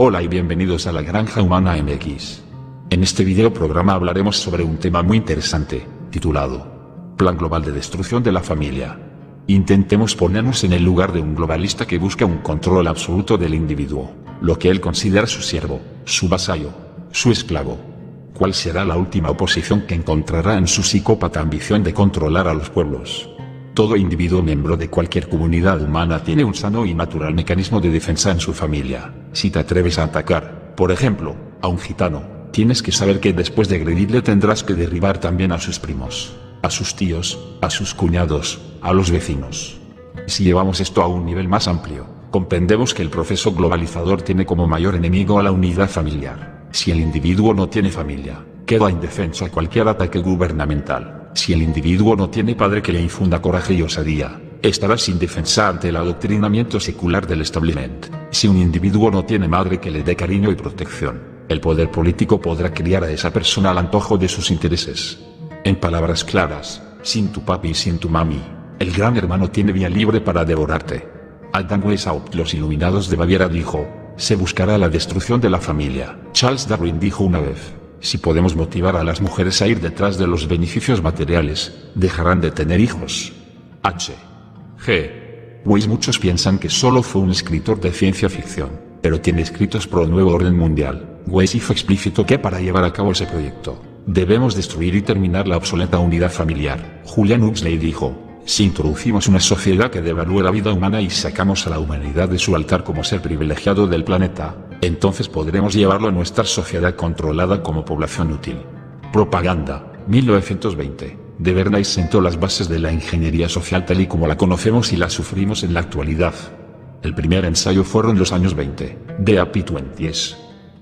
Hola y bienvenidos a la Granja Humana MX. En este video programa hablaremos sobre un tema muy interesante, titulado Plan Global de Destrucción de la Familia. Intentemos ponernos en el lugar de un globalista que busca un control absoluto del individuo, lo que él considera su siervo, su vasallo, su esclavo. ¿Cuál será la última oposición que encontrará en su psicópata ambición de controlar a los pueblos? Todo individuo miembro de cualquier comunidad humana tiene un sano y natural mecanismo de defensa en su familia. Si te atreves a atacar, por ejemplo, a un gitano, tienes que saber que después de agredirle tendrás que derribar también a sus primos, a sus tíos, a sus cuñados, a los vecinos. Si llevamos esto a un nivel más amplio, comprendemos que el proceso globalizador tiene como mayor enemigo a la unidad familiar. Si el individuo no tiene familia, queda indefenso a cualquier ataque gubernamental. Si el individuo no tiene padre que le infunda coraje y osadía, estará sin defensa ante el adoctrinamiento secular del establishment. Si un individuo no tiene madre que le dé cariño y protección, el poder político podrá criar a esa persona al antojo de sus intereses. En palabras claras, sin tu papi y sin tu mami, el gran hermano tiene vía libre para devorarte. Adam Weishaupt, los iluminados de Baviera, dijo: se buscará la destrucción de la familia. Charles Darwin dijo una vez: si podemos motivar a las mujeres a ir detrás de los beneficios materiales, dejarán de tener hijos. H. G. Wells. Muchos piensan que solo fue un escritor de ciencia ficción, pero tiene escritos pro nuevo orden mundial. Wells hizo explícito que para llevar a cabo ese proyecto, debemos destruir y terminar la obsoleta unidad familiar. Julian Huxley dijo: si introducimos una sociedad que devalúe la vida humana y sacamos a la humanidad de su altar como ser privilegiado del planeta, entonces podremos llevarlo a nuestra sociedad controlada como población útil. Propaganda, 1920. De Bernays sentó las bases de la ingeniería social tal y como la conocemos y la sufrimos en la actualidad. El primer ensayo fueron los años 20, de AP20s.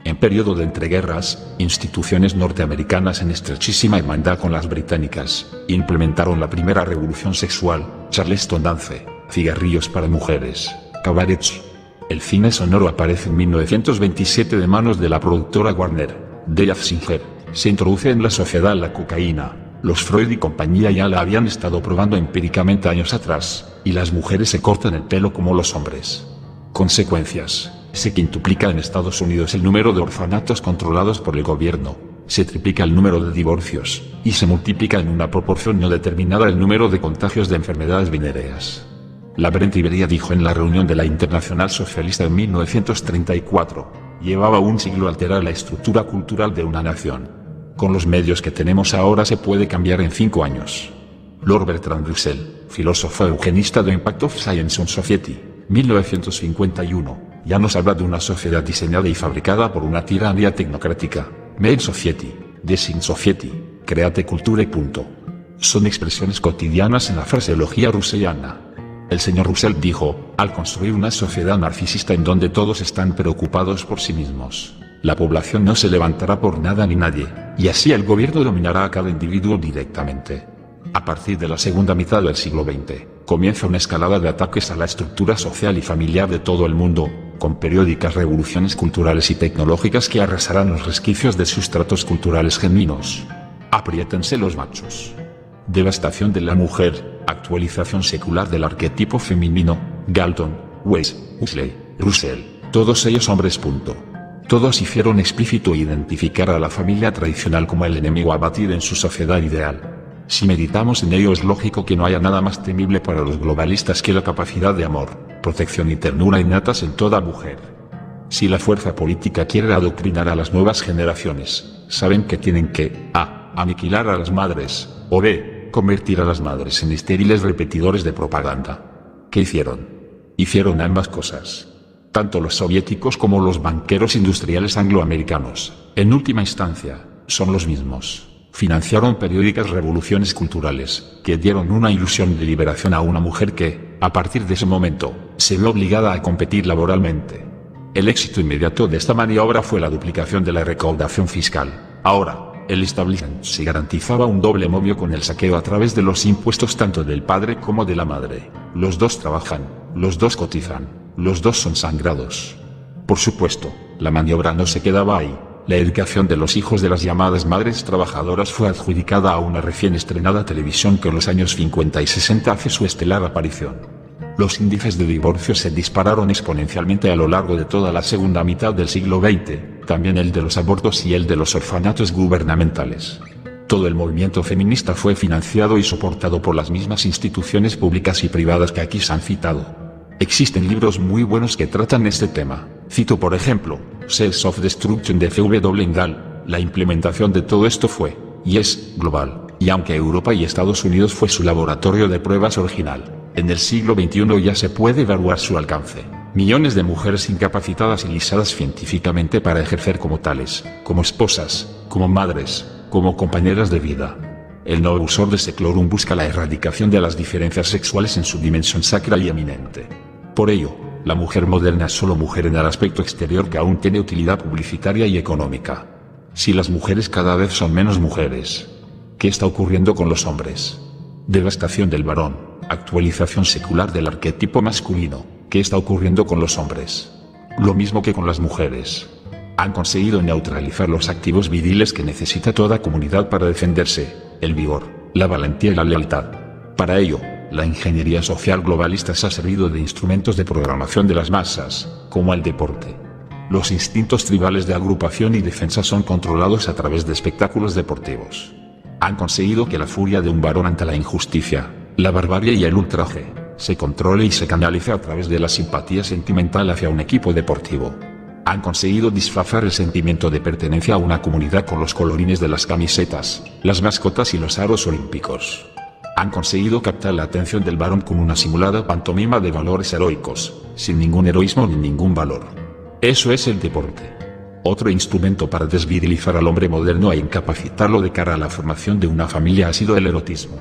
En periodo de entreguerras, instituciones norteamericanas en estrechísima hermandad con las británicas, implementaron la primera revolución sexual, Charleston Dance, cigarrillos para mujeres, cabarets. El cine sonoro aparece en 1927 de manos de la productora Warner, Dave Singer. Se introduce en la sociedad la cocaína. Los Freud y compañía ya la habían estado probando empíricamente años atrás, y las mujeres se cortan el pelo como los hombres. Consecuencias: se quintuplica en Estados Unidos el número de orfanatos controlados por el gobierno, se triplica el número de divorcios, y se multiplica en una proporción no determinada el número de contagios de enfermedades venéreas. Lavrent Iberia dijo en la reunión de la Internacional Socialista en 1934, llevaba un siglo alterar la estructura cultural de una nación. Con los medios que tenemos ahora se puede cambiar en 5 años. Lord Bertrand Russell, filósofo eugenista de Impact of Science on Society, 1951, ya nos habla de una sociedad diseñada y fabricada por una tiranía tecnocrática. Made Society, Design Society, Create Culture y punto. Son expresiones cotidianas en la fraseología russelliana. El señor Russell dijo: al construir una sociedad narcisista en donde todos están preocupados por sí mismos, la población no se levantará por nada ni nadie, y así el gobierno dominará a cada individuo directamente. A partir de la segunda mitad del siglo XX, comienza una escalada de ataques a la estructura social y familiar de todo el mundo, con periódicas revoluciones culturales y tecnológicas que arrasarán los resquicios de sustratos culturales genuinos. Apriétense los machos. Devastación de la mujer, actualización secular del arquetipo femenino, Galton, Weiss, Huxley, Russell, todos ellos hombres. Todos hicieron explícito identificar a la familia tradicional como el enemigo a batir en su sociedad ideal. Si meditamos en ello, es lógico que no haya nada más temible para los globalistas que la capacidad de amor, protección y ternura innatas en toda mujer. Si la fuerza política quiere adoctrinar a las nuevas generaciones, saben que tienen que a. aniquilar a las madres, o b. convertir a las madres en estériles repetidores de propaganda. ¿Qué hicieron? Hicieron ambas cosas. Tanto los soviéticos como los banqueros industriales angloamericanos, en última instancia, son los mismos. Financiaron periódicas revoluciones culturales, que dieron una ilusión de liberación a una mujer que, a partir de ese momento, se ve obligada a competir laboralmente. El éxito inmediato de esta maniobra fue la duplicación de la recaudación fiscal. Ahora, el establishment se garantizaba un doble momio con el saqueo a través de los impuestos tanto del padre como de la madre. Los dos trabajan, los dos cotizan, los dos son sangrados. Por supuesto, la maniobra no se quedaba ahí. La educación de los hijos de las llamadas madres trabajadoras fue adjudicada a una recién estrenada televisión que en los años 50 y 60 hace su estelar aparición. Los índices de divorcio se dispararon exponencialmente a lo largo de toda la segunda mitad del siglo XX, también el de los abortos y el de los orfanatos gubernamentales. Todo el movimiento feminista fue financiado y soportado por las mismas instituciones públicas y privadas que aquí se han citado. Existen libros muy buenos que tratan este tema. Cito por ejemplo, Self-Destruction de V.W. Engel. La implementación de todo esto fue, y es, global, y aunque Europa y Estados Unidos fue su laboratorio de pruebas original, en el siglo XXI ya se puede evaluar su alcance. Millones de mujeres incapacitadas y lisadas científicamente para ejercer como tales, como esposas, como madres, como compañeras de vida. El Novus Ordo Seclorum busca la erradicación de las diferencias sexuales en su dimensión sacra y eminente. Por ello, la mujer moderna es solo mujer en el aspecto exterior que aún tiene utilidad publicitaria y económica. Si las mujeres cada vez son menos mujeres, ¿qué está ocurriendo con los hombres? Devastación del varón, actualización secular del arquetipo masculino. ¿Qué está ocurriendo con los hombres? Lo mismo que con las mujeres. Han conseguido neutralizar los activos viriles que necesita toda comunidad para defenderse, el vigor, la valentía y la lealtad. Para ello, la ingeniería social globalista se ha servido de instrumentos de programación de las masas, como el deporte. Los instintos tribales de agrupación y defensa son controlados a través de espectáculos deportivos. Han conseguido que la furia de un varón ante la injusticia, la barbarie y el ultraje, se controle y se canalice a través de la simpatía sentimental hacia un equipo deportivo. Han conseguido disfrazar el sentimiento de pertenencia a una comunidad con los colorines de las camisetas, las mascotas y los aros olímpicos. Han conseguido captar la atención del varón con una simulada pantomima de valores heroicos, sin ningún heroísmo ni ningún valor. Eso es el deporte. Otro instrumento para desvirilizar al hombre moderno e incapacitarlo de cara a la formación de una familia ha sido el erotismo.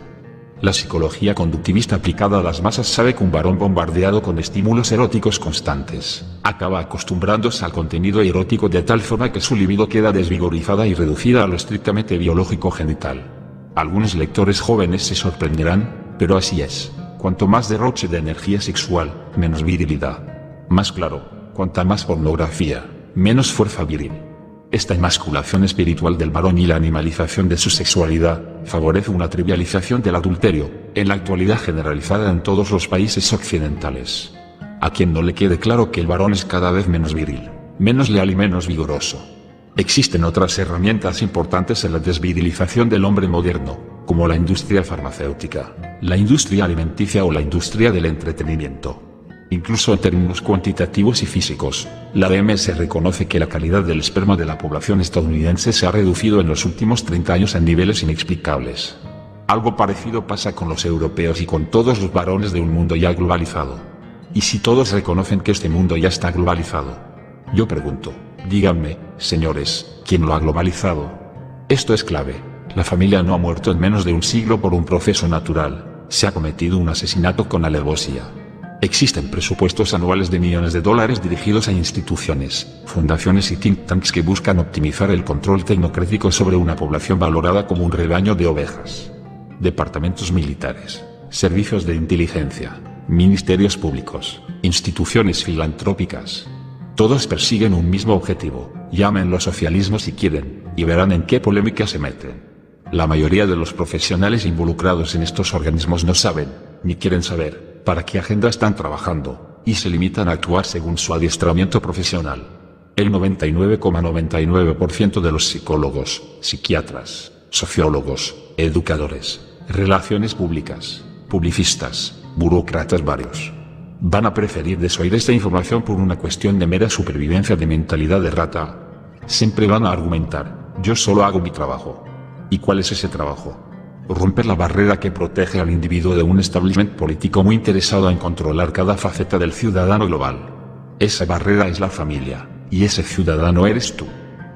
La psicología conductivista aplicada a las masas sabe que un varón bombardeado con estímulos eróticos constantes, acaba acostumbrándose al contenido erótico de tal forma que su libido queda desvigorizada y reducida a lo estrictamente biológico genital. Algunos lectores jóvenes se sorprenderán, pero así es. Cuanto más derroche de energía sexual, menos virilidad. Más claro, cuanta más pornografía, menos fuerza viril. Esta emasculación espiritual del varón y la animalización de su sexualidad, favorece una trivialización del adulterio, en la actualidad generalizada en todos los países occidentales. A quien no le quede claro que el varón es cada vez menos viril, menos leal y menos vigoroso. Existen otras herramientas importantes en la desvirilización del hombre moderno, como la industria farmacéutica, la industria alimenticia o la industria del entretenimiento. Incluso en términos cuantitativos y físicos, la OMS reconoce que la calidad del esperma de la población estadounidense se ha reducido en los últimos 30 años a niveles inexplicables. Algo parecido pasa con los europeos y con todos los varones de un mundo ya globalizado. ¿Y si todos reconocen que este mundo ya está globalizado? Yo pregunto, díganme, señores, ¿quién lo ha globalizado? Esto es clave. La familia no ha muerto en menos de un siglo por un proceso natural. Se ha cometido un asesinato con alevosía. Existen presupuestos anuales de millones de dólares dirigidos a instituciones, fundaciones y think tanks que buscan optimizar el control tecnocrático sobre una población valorada como un rebaño de ovejas. Departamentos militares, servicios de inteligencia, ministerios públicos, instituciones filantrópicas. Todos persiguen un mismo objetivo, llámenlo socialismo si quieren, y verán en qué polémica se meten. La mayoría de los profesionales involucrados en estos organismos no saben, ni quieren saber, para qué agenda están trabajando, y se limitan a actuar según su adiestramiento profesional. El 99,99% de los psicólogos, psiquiatras, sociólogos, educadores, relaciones públicas, publicistas, burócratas varios, van a preferir desoír esta información por una cuestión de mera supervivencia de mentalidad de rata. Siempre van a argumentar, yo solo hago mi trabajo. ¿Y cuál es ese trabajo? Romper la barrera que protege al individuo de un establishment político muy interesado en controlar cada faceta del ciudadano global. Esa barrera es la familia, y ese ciudadano eres tú.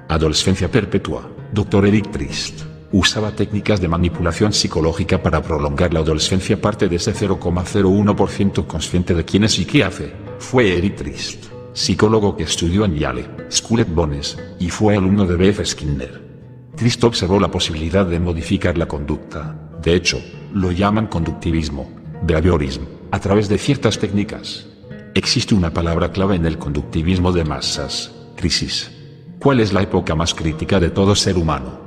Adolescencia perpetua. Dr. Eric Trist usaba técnicas de manipulación psicológica para prolongar la adolescencia. Parte de ese 0,01% consciente de quién es y qué hace, fue Eric Trist, psicólogo que estudió en Yale School of Business, y fue alumno de B.F. Skinner. Trist observó la posibilidad de modificar la conducta, de hecho, lo llaman conductivismo, behaviorism, a través de ciertas técnicas. Existe una palabra clave en el conductivismo de masas: crisis. ¿Cuál es la época más crítica de todo ser humano?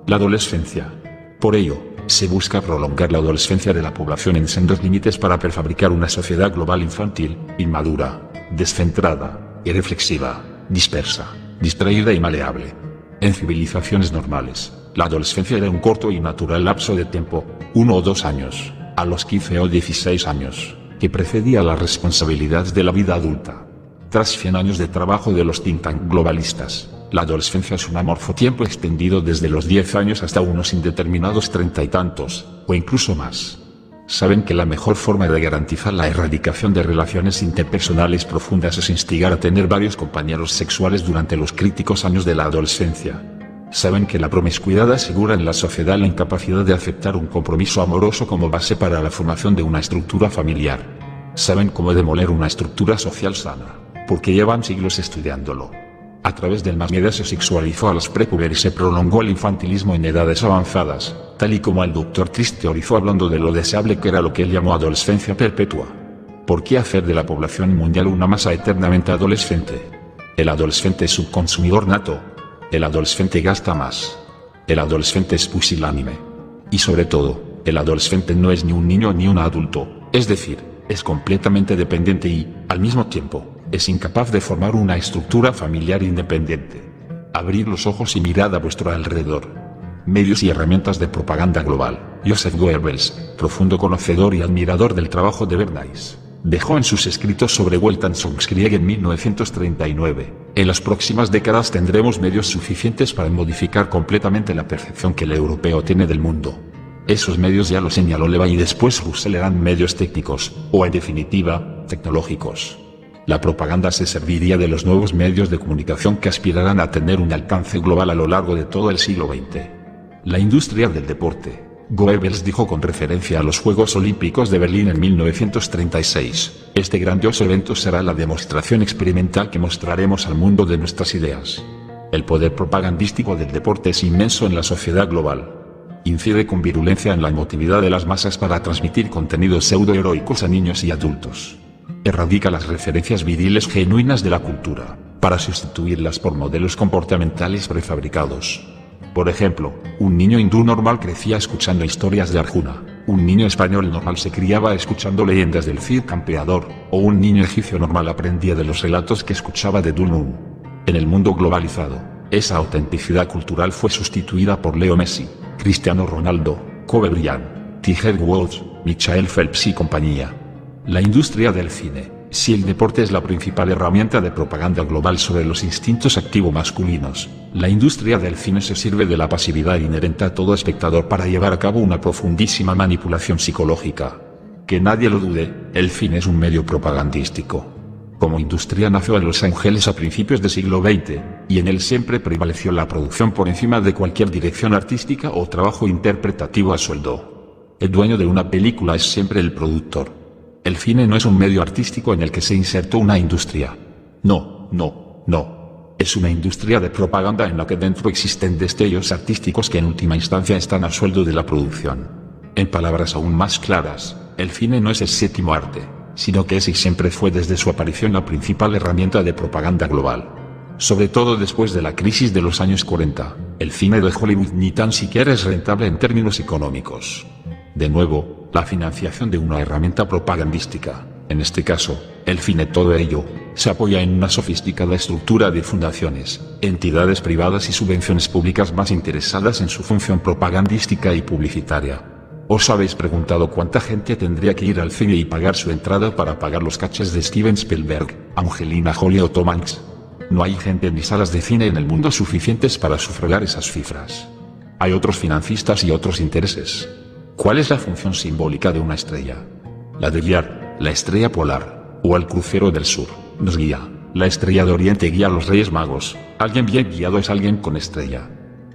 La adolescencia. Por ello, se busca prolongar la adolescencia de la población en sendos límites para prefabricar una sociedad global infantil, inmadura, descentrada, irreflexiva, dispersa, distraída y maleable. En civilizaciones normales, la adolescencia era un corto y natural lapso de tiempo, 1 o 2 años, a los 15 o 16 años, que precedía las responsabilidades de la vida adulta. Tras 100 años de trabajo de los think tank globalistas, la adolescencia es un amorfo tiempo extendido desde los 10 años hasta unos indeterminados 30 y tantos, o incluso más. Saben que la mejor forma de garantizar la erradicación de relaciones interpersonales profundas es instigar a tener varios compañeros sexuales durante los críticos años de la adolescencia. Saben que la promiscuidad asegura en la sociedad la incapacidad de aceptar un compromiso amoroso como base para la formación de una estructura familiar. Saben cómo demoler una estructura social sana, porque llevan siglos estudiándolo. A través del más media se sexualizó a los prepúberes y se prolongó el infantilismo en edades avanzadas, tal y como el Dr. Trist teorizó hablando de lo deseable que era lo que él llamó adolescencia perpetua. ¿Por qué hacer de la población mundial una masa eternamente adolescente? El adolescente es subconsumidor nato. El adolescente gasta más. El adolescente es pusilánime. Y sobre todo, el adolescente no es ni un niño ni un adulto, es decir, es completamente dependiente y, al mismo tiempo, es incapaz de formar una estructura familiar independiente. Abrid los ojos y mirad a vuestro alrededor. Medios y herramientas de propaganda global. Joseph Goebbels, profundo conocedor y admirador del trabajo de Bernays, dejó en sus escritos sobre Weltanschauungskrieg en 1939. En las próximas décadas tendremos medios suficientes para modificar completamente la percepción que el europeo tiene del mundo. Esos medios ya lo señaló Levin y después Russell eran medios técnicos, o en definitiva, tecnológicos. La propaganda se serviría de los nuevos medios de comunicación que aspirarán a tener un alcance global a lo largo de todo el siglo XX. La industria del deporte. Goebbels dijo con referencia a los Juegos Olímpicos de Berlín en 1936, este grandioso evento será la demostración experimental que mostraremos al mundo de nuestras ideas. El poder propagandístico del deporte es inmenso en la sociedad global. Incide con virulencia en la emotividad de las masas para transmitir contenidos pseudoheroicos a niños y adultos. Erradica las referencias viriles genuinas de la cultura, para sustituirlas por modelos comportamentales prefabricados. Por ejemplo, un niño hindú normal crecía escuchando historias de Arjuna, un niño español normal se criaba escuchando leyendas del Cid Campeador, o un niño egipcio normal aprendía de los relatos que escuchaba de Dulnum. En el mundo globalizado, esa autenticidad cultural fue sustituida por Leo Messi, Cristiano Ronaldo, Kobe Bryant, Tiger Woods, Michael Phelps y compañía. La industria del cine. Si el deporte es la principal herramienta de propaganda global sobre los instintos activo masculinos, la industria del cine se sirve de la pasividad inherente a todo espectador para llevar a cabo una profundísima manipulación psicológica. Que nadie lo dude, el cine es un medio propagandístico. Como industria nació en Los Ángeles a principios del siglo XX, y en él siempre prevaleció la producción por encima de cualquier dirección artística o trabajo interpretativo a sueldo. El dueño de una película es siempre el productor. El cine no es un medio artístico en el que se insertó una industria. No. Es una industria de propaganda en la que dentro existen destellos artísticos que en última instancia están a sueldo de la producción. En palabras aún más claras, el cine no es el séptimo arte, sino que es y siempre fue desde su aparición la principal herramienta de propaganda global. Sobre todo después de la crisis de los años 40, el cine de Hollywood ni tan siquiera es rentable en términos económicos. De nuevo, la financiación de una herramienta propagandística, en este caso, el cine, todo ello, se apoya en una sofisticada estructura de fundaciones, entidades privadas y subvenciones públicas más interesadas en su función propagandística y publicitaria. ¿Os habéis preguntado cuánta gente tendría que ir al cine y pagar su entrada para pagar los caches de Steven Spielberg, Angelina Jolie o Tom Hanks? No hay gente ni salas de cine en el mundo suficientes para sufragar esas cifras. Hay otros financistas y otros intereses. ¿Cuál es la función simbólica de una estrella? La de guiar, la estrella polar, o el crucero del sur, nos guía. La estrella de Oriente guía a los Reyes Magos. Alguien bien guiado es alguien con estrella.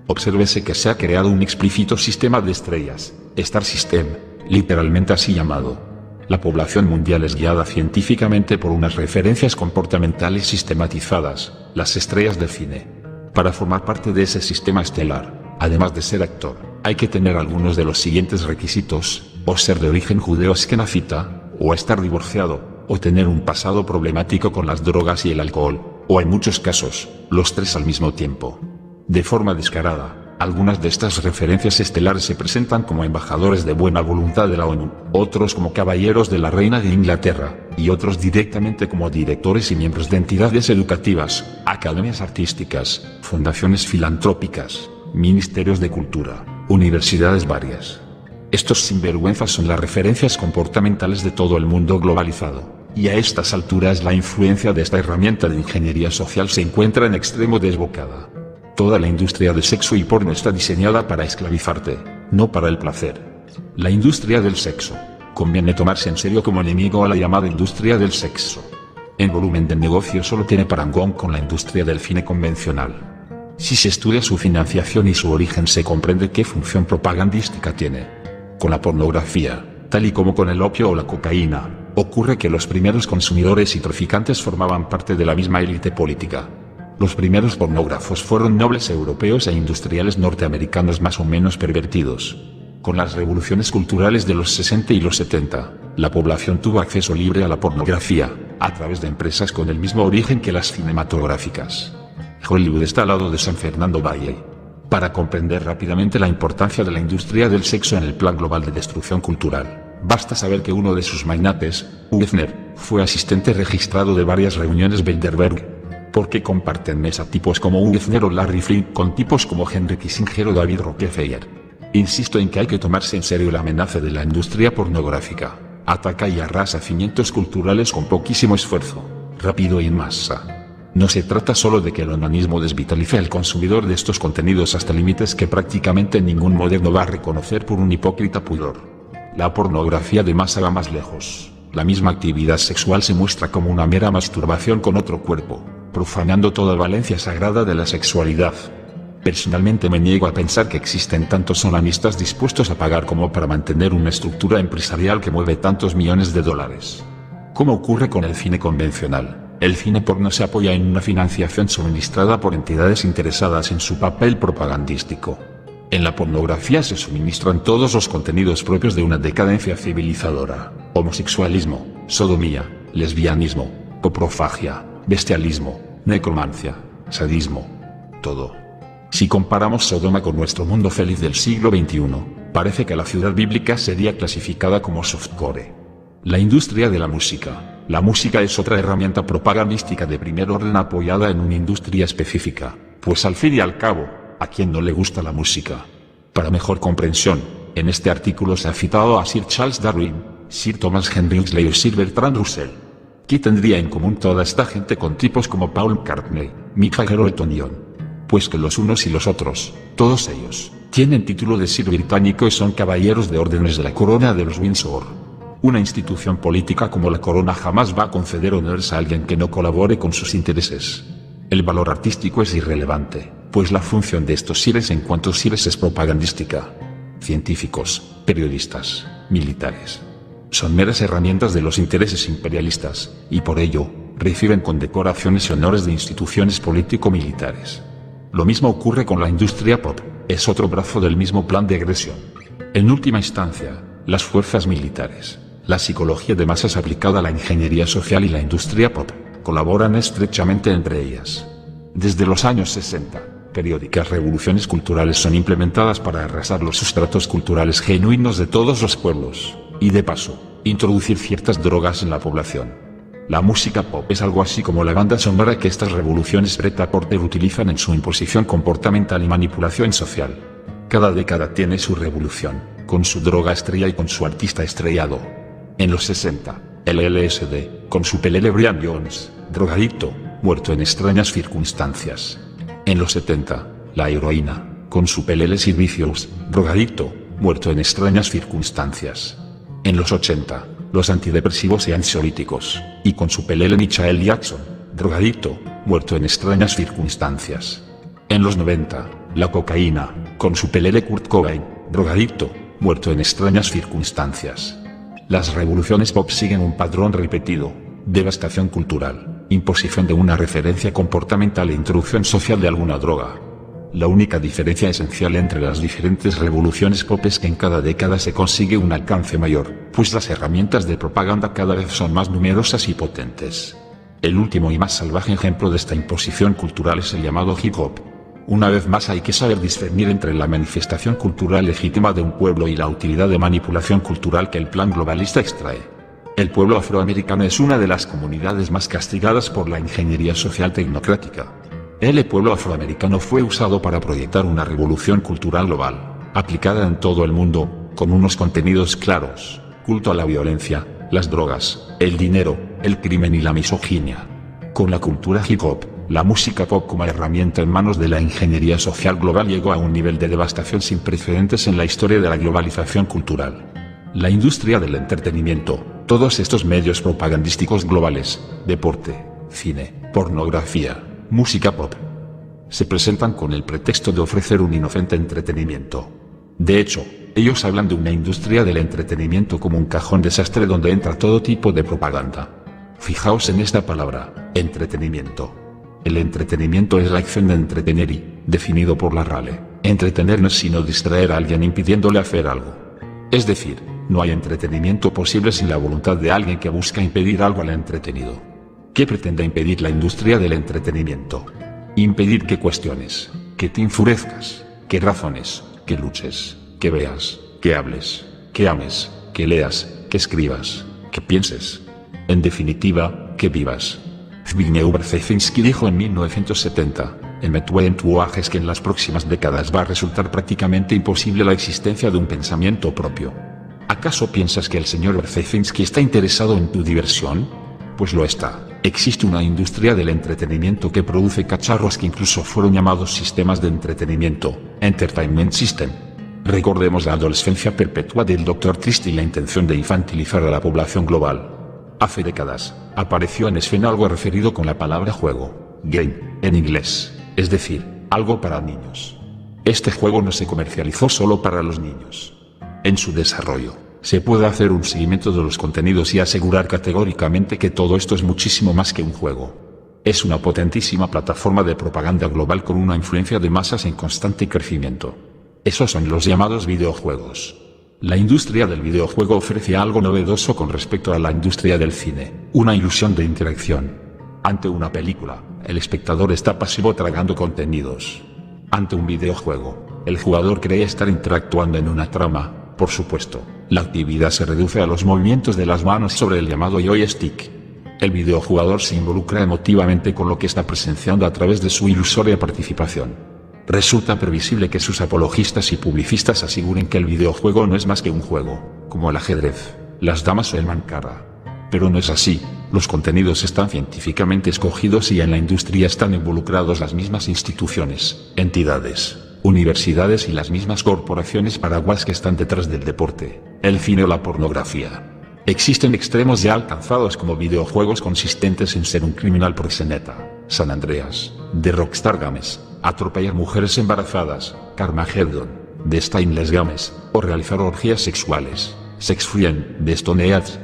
Obsérvese que se ha creado un explícito sistema de estrellas, Star System, literalmente así llamado. La población mundial es guiada científicamente por unas referencias comportamentales sistematizadas, las estrellas de cine. Para formar parte de ese sistema estelar, además de ser actor, hay que tener algunos de los siguientes requisitos, o ser de origen judeo-eskenazita, o estar divorciado, o tener un pasado problemático con las drogas y el alcohol, o en muchos casos, los tres al mismo tiempo. De forma descarada, Algunas de estas referencias estelares se presentan como embajadores de buena voluntad de la ONU, otros como caballeros de la Reina de Inglaterra, y otros directamente como directores y miembros de entidades educativas, academias artísticas, fundaciones filantrópicas, ministerios de cultura, universidades varias. Estos sinvergüenzas son las referencias comportamentales de todo el mundo globalizado, y a estas alturas la influencia de esta herramienta de ingeniería social se encuentra en extremo desbocada. Toda la industria del sexo y porno está diseñada para esclavizarte, no para el placer. La industria del sexo. Conviene tomarse en serio como enemigo a la llamada industria del sexo. En volumen de negocio solo tiene parangón con la industria del cine convencional. Si se estudia su financiación y su origen se comprende qué función propagandística tiene. Con la pornografía, tal y como con el opio o la cocaína, ocurre que los primeros consumidores y traficantes formaban parte de la misma élite política. Los primeros pornógrafos fueron nobles europeos e industriales norteamericanos más o menos pervertidos. Con las revoluciones culturales de los 60 y los 70, la población tuvo acceso libre a la pornografía, a través de empresas con el mismo origen que las cinematográficas. Hollywood está al lado de San Fernando Valley. Para comprender rápidamente la importancia de la industria del sexo en el plan global de destrucción cultural, basta saber que uno de sus magnates, Hefner, fue asistente registrado de varias reuniones Bilderberg. Porque comparten mesa tipos como Hefner o Larry Flint con tipos como Henry Kissinger o David Rockefeller. Insisto en que hay que tomarse en serio la amenaza de la industria pornográfica. Ataca y arrasa cimientos culturales con poquísimo esfuerzo, rápido y en masa. No se trata solo de que el onanismo desvitalice al consumidor de estos contenidos hasta límites que prácticamente ningún moderno va a reconocer por un hipócrita pudor. La pornografía de masa va más lejos. La misma actividad sexual se muestra como una mera masturbación con otro cuerpo, profanando toda valencia sagrada de la sexualidad. Personalmente me niego a pensar que existen tantos onanistas dispuestos a pagar como para mantener una estructura empresarial que mueve tantos millones de dólares. Como ocurre con el cine convencional, el cine porno se apoya en una financiación suministrada por entidades interesadas en su papel propagandístico. En la pornografía se suministran todos los contenidos propios de una decadencia civilizadora: homosexualismo, sodomía, lesbianismo, coprofagia, bestialismo, necromancia, sadismo, todo. Si comparamos Sodoma con nuestro mundo feliz del siglo XXI, parece que la ciudad bíblica sería clasificada como softcore. La industria de la música. La música es otra herramienta propagandística de primer orden apoyada en una industria específica, pues al fin y al cabo, ¿a quién no le gusta la música? Para mejor comprensión, en este artículo se ha citado a Sir Charles Darwin, Sir Thomas Henry Huxley o Sir Bertrand Russell. ¿Qué tendría en común toda esta gente con tipos como Paul McCartney, Mick Jagger o Elton John? Pues que los unos y los otros, todos ellos, tienen título de Sir británico y son caballeros de órdenes de la corona de los Windsor. Una institución política como la corona jamás va a conceder honores a alguien que no colabore con sus intereses. El valor artístico es irrelevante, pues la función de estos sires en cuanto sires es propagandística. Científicos, periodistas, militares. Son meras herramientas de los intereses imperialistas, y por ello, reciben condecoraciones y honores de instituciones político-militares. Lo mismo ocurre con la industria pop, es otro brazo del mismo plan de agresión. En última instancia, las fuerzas militares, la psicología de masas aplicada a la ingeniería social y la industria pop, colaboran estrechamente entre ellas. Desde los años 60, periódicas revoluciones culturales son implementadas para arrasar los sustratos culturales genuinos de todos los pueblos, y de paso, introducir ciertas drogas en la población. La música pop es algo así como la banda sonora que estas revoluciones Pret-a-Porter utilizan en su imposición comportamental y manipulación social. Cada década tiene su revolución, con su droga estrella y con su artista estrellado. En los 60, el LSD, con su pelele Brian Jones, drogadicto, muerto en extrañas circunstancias. En los 70, la heroína, con su pelele Sid Vicious, drogadicto, muerto en extrañas circunstancias. En los 80, los antidepresivos y ansiolíticos, y con su pelele Michael Jackson, drogadicto, muerto en extrañas circunstancias. En los 90, la cocaína, con su pelele Kurt Cobain, drogadicto, muerto en extrañas circunstancias. Las revoluciones pop siguen un patrón repetido: devastación cultural, imposición de una referencia comportamental e introducción social de alguna droga. La única diferencia esencial entre las diferentes revoluciones pop es que en cada década se consigue un alcance mayor, pues las herramientas de propaganda cada vez son más numerosas y potentes. El último y más salvaje ejemplo de esta imposición cultural es el llamado hip hop. Una vez más hay que saber discernir entre la manifestación cultural legítima de un pueblo y la utilidad de manipulación cultural que el plan globalista extrae. El pueblo afroamericano es una de las comunidades más castigadas por la ingeniería social tecnocrática. El pueblo afroamericano fue usado para proyectar una revolución cultural global, aplicada en todo el mundo, con unos contenidos claros: culto a la violencia, las drogas, el dinero, el crimen y la misoginia. Con la cultura hip hop, la música pop como herramienta en manos de la ingeniería social global llegó a un nivel de devastación sin precedentes en la historia de la globalización cultural. La industria del entretenimiento, todos estos medios propagandísticos globales, deporte, cine, pornografía, música pop, se presentan con el pretexto de ofrecer un inocente entretenimiento. De hecho, ellos hablan de una industria del entretenimiento como un cajón desastre donde entra todo tipo de propaganda. Fijaos en esta palabra, entretenimiento. El entretenimiento es la acción de entretener y, definido por la RALE, entretener no es sino distraer a alguien impidiéndole hacer algo. Es decir, no hay entretenimiento posible sin la voluntad de alguien que busca impedir algo al entretenido. ¿Qué pretende impedir la industria del entretenimiento? Impedir que cuestiones, que te enfurezcas, que razones, que luches, que veas, que hables, que ames, que leas, que escribas, que pienses. En definitiva, que vivas. Zbigniew Brzezinski dijo en 1970, en es que en las próximas décadas va a resultar prácticamente imposible la existencia de un pensamiento propio. ¿Acaso piensas que el señor Brzezinski está interesado en tu diversión? Pues lo está. Existe una industria del entretenimiento que produce cacharros que incluso fueron llamados sistemas de entretenimiento, Entertainment System. Recordemos la adolescencia perpetua del Dr. Trist y la intención de infantilizar a la población global. Hace décadas, apareció en escena algo referido con la palabra juego, game, en inglés, es decir, algo para niños. Este juego no se comercializó solo para los niños. En su desarrollo, se puede hacer un seguimiento de los contenidos y asegurar categóricamente que todo esto es muchísimo más que un juego. Es una potentísima plataforma de propaganda global con una influencia de masas en constante crecimiento. Esos son los llamados videojuegos. La industria del videojuego ofrece algo novedoso con respecto a la industria del cine, una ilusión de interacción. Ante una película, el espectador está pasivo tragando contenidos. Ante un videojuego, el jugador cree estar interactuando en una trama. Por supuesto, la actividad se reduce a los movimientos de las manos sobre el llamado joystick. El videojugador se involucra emotivamente con lo que está presenciando a través de su ilusoria participación. Resulta previsible que sus apologistas y publicistas aseguren que el videojuego no es más que un juego, como el ajedrez, las damas o el mancala. Pero no es así, los contenidos están científicamente escogidos y en la industria están involucrados las mismas instituciones, entidades, universidades y las mismas corporaciones paraguas que están detrás del deporte, el cine o la pornografía. Existen extremos ya alcanzados como videojuegos consistentes en ser un criminal proxeneta, San Andreas, de Rockstar Games, atropellar mujeres embarazadas, Carmageddon, de Stainless Games, o realizar orgías sexuales, Sex Friend, de Stone Age.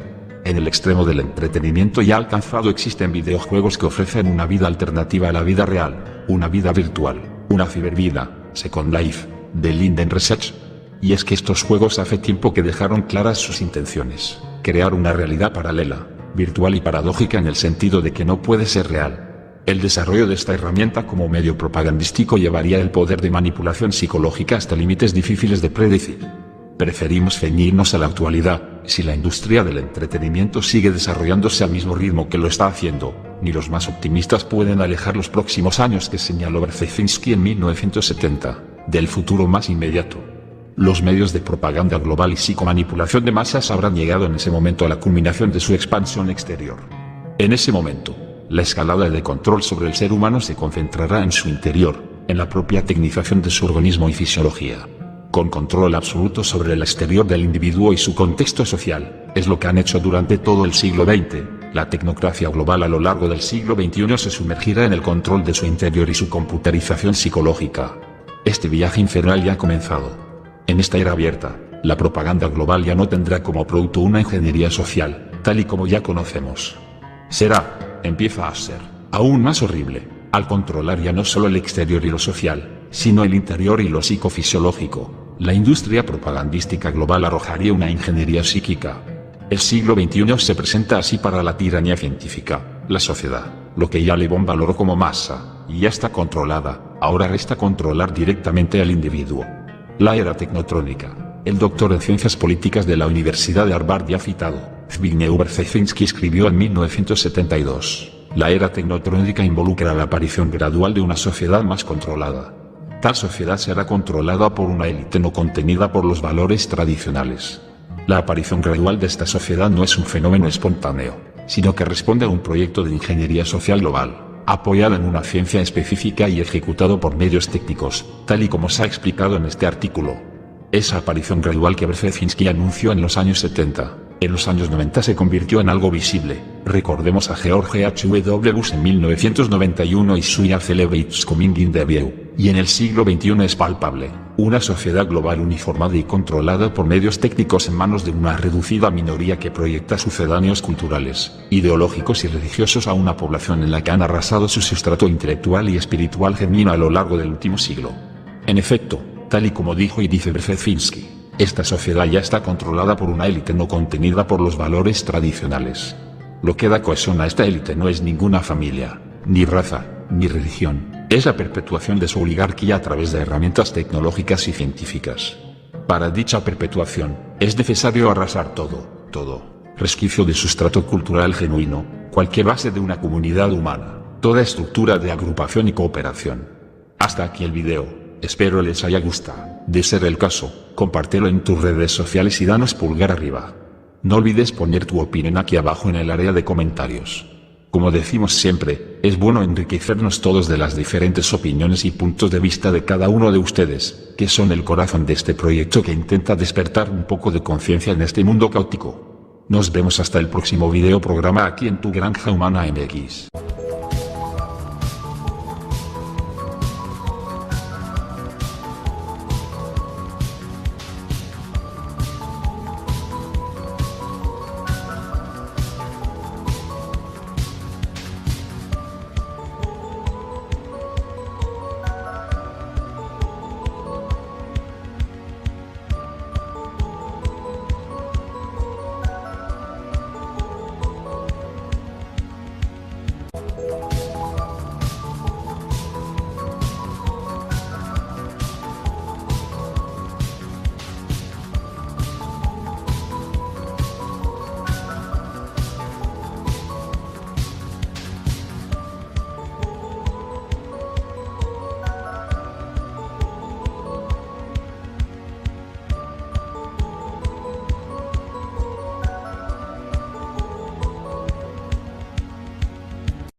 En el extremo del entretenimiento ya alcanzado existen videojuegos que ofrecen una vida alternativa a la vida real, una vida virtual, una cibervida, Second Life, de Linden Research. Y es que estos juegos hace tiempo que dejaron claras sus intenciones, crear una realidad paralela, virtual y paradójica en el sentido de que no puede ser real. El desarrollo de esta herramienta como medio propagandístico llevaría el poder de manipulación psicológica hasta límites difíciles de predecir. Preferimos ceñirnos a la actualidad. Si la industria del entretenimiento sigue desarrollándose al mismo ritmo que lo está haciendo, ni los más optimistas pueden alejar los próximos años que señaló Brzezinski en 1970, del futuro más inmediato. Los medios de propaganda global y psicomanipulación de masas habrán llegado en ese momento a la culminación de su expansión exterior. En ese momento, la escalada de control sobre el ser humano se concentrará en su interior, en la propia tecnización de su organismo y fisiología. Con control absoluto sobre el exterior del individuo y su contexto social, es lo que han hecho durante todo el siglo XX. La tecnocracia global a lo largo del siglo XXI se sumergirá en el control de su interior y su computarización psicológica. Este viaje infernal ya ha comenzado. En esta era abierta, la propaganda global ya no tendrá como producto una ingeniería social, tal y como ya conocemos. Empieza a ser, aún más horrible, al controlar ya no solo el exterior y lo social, sino el interior y lo psicofisiológico. La industria propagandística global arrojaría una ingeniería psíquica. El siglo XXI se presenta así para la tiranía científica, la sociedad, lo que ya Lebón valoró como masa, y ya está controlada, Ahora resta controlar directamente al individuo. La era tecnotrónica. El doctor en ciencias políticas de la Universidad de Harvard ya citado, Zbigniew Brzezinski, escribió en 1972. La era tecnotrónica involucra la aparición gradual de una sociedad más controlada. Tal sociedad será controlada por una élite no contenida por los valores tradicionales. La aparición gradual de esta sociedad no es un fenómeno espontáneo, sino que responde a un proyecto de ingeniería social global, apoyada en una ciencia específica y ejecutado por medios técnicos, tal y como se ha explicado en este artículo. Esa aparición gradual que Brzezinski anunció en los años 70, en los años 90 se convirtió en algo visible. Recordemos a George H.W. Bush en 1991 y Suya Celebrates Coming in the View, y en el siglo XXI es palpable. Una sociedad global uniformada y controlada por medios técnicos en manos de una reducida minoría que proyecta sucedáneos culturales, ideológicos y religiosos a una población en la que han arrasado su sustrato intelectual y espiritual genuino a lo largo del último siglo. En efecto, tal y como dijo y dice Brzezinski, esta sociedad ya está controlada por una élite no contenida por los valores tradicionales. Lo que da cohesión a esta élite no es ninguna familia, ni raza, ni religión, es la perpetuación de su oligarquía a través de herramientas tecnológicas y científicas. Para dicha perpetuación, es necesario arrasar todo, resquicio de sustrato cultural genuino, cualquier base de una comunidad humana, toda estructura de agrupación y cooperación. Hasta aquí el video. Espero les haya gustado. De ser el caso, compártelo en tus redes sociales y danos pulgar arriba. No olvides poner tu opinión aquí abajo en el área de comentarios. Como decimos siempre, es bueno enriquecernos todos de las diferentes opiniones y puntos de vista de cada uno de ustedes, que son el corazón de este proyecto que intenta despertar un poco de conciencia en este mundo caótico. Nos vemos hasta el próximo video programa aquí en Tu Granja Humana MX.